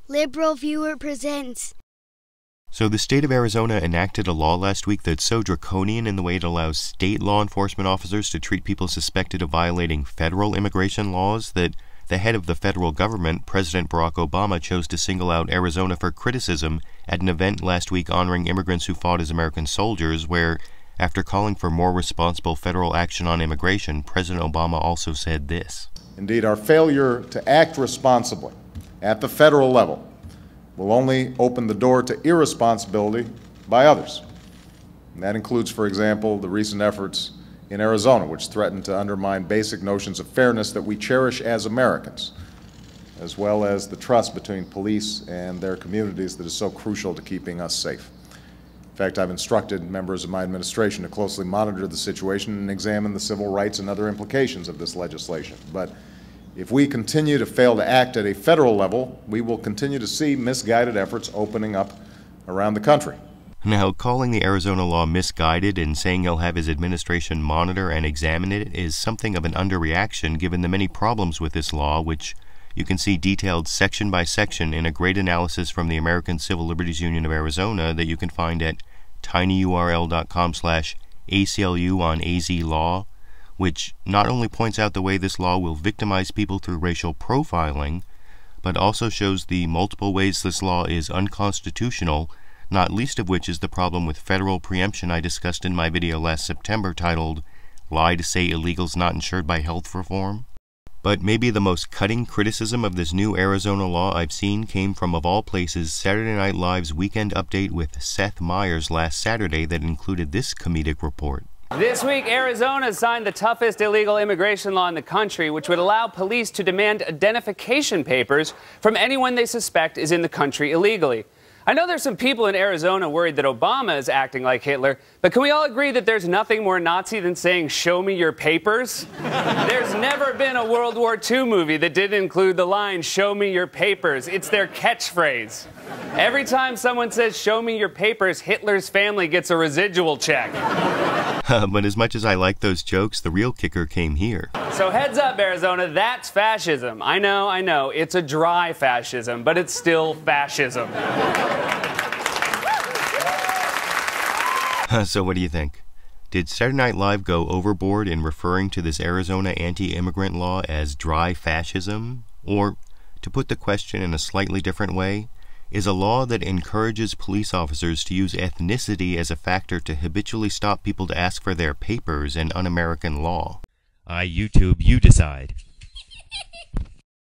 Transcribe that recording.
LiberalViewer presents. So the state of Arizona enacted a law last week that's so draconian in the way it allows state law enforcement officers to treat people suspected of violating federal immigration laws that the head of the federal government, President Barack Obama, chose to single out Arizona for criticism at an event last week honoring immigrants who fought as American soldiers, where, after calling for more responsible federal action on immigration, President Obama also said this. Indeed, our failure to act responsibly at the federal level will only open the door to irresponsibility by others. And that includes, for example, the recent efforts in Arizona, which threaten to undermine basic notions of fairness that we cherish as Americans, as well as the trust between police and their communities that is so crucial to keeping us safe. In fact, I've instructed members of my administration to closely monitor the situation and examine the civil rights and other implications of this legislation. But if we continue to fail to act at a federal level, we will continue to see misguided efforts opening up around the country. Now, calling the Arizona law misguided and saying he'll have his administration monitor and examine it is something of an underreaction given the many problems with this law, which you can see detailed section by section in a great analysis from the American Civil Liberties Union of Arizona that you can find at tinyurl.com/ACLU on AZ Law, which not only points out the way this law will victimize people through racial profiling, but also shows the multiple ways this law is unconstitutional, not least of which is the problem with federal preemption I discussed in my video last September titled, "Lie to Say Illegals Not Insured by Health Reform." But maybe the most cutting criticism of this new Arizona law I've seen came from, of all places, Saturday Night Live's Weekend Update with Seth Meyers last Saturday that included this comedic report. This week, Arizona signed the toughest illegal immigration law in the country, which would allow police to demand identification papers from anyone they suspect is in the country illegally. I know there's some people in Arizona worried that Obama is acting like Hitler, but can we all agree that there's nothing more Nazi than saying, "Show me your papers"? There's never been a World War II movie that didn't include the line, "Show me your papers." It's their catchphrase. Every time someone says, "Show me your papers," Hitler's family gets a residual check. But as much as I like those jokes, the real kicker came here. So heads up, Arizona, that's fascism. I know, it's a dry fascism, but it's still fascism. So what do you think? Did Saturday Night Live go overboard in referring to this Arizona anti-immigrant law as dry fascism? Or, to put the question in a slightly different way, is a law that encourages police officers to use ethnicity as a factor to habitually stop people to ask for their papers an un-American law? YouTube, you decide.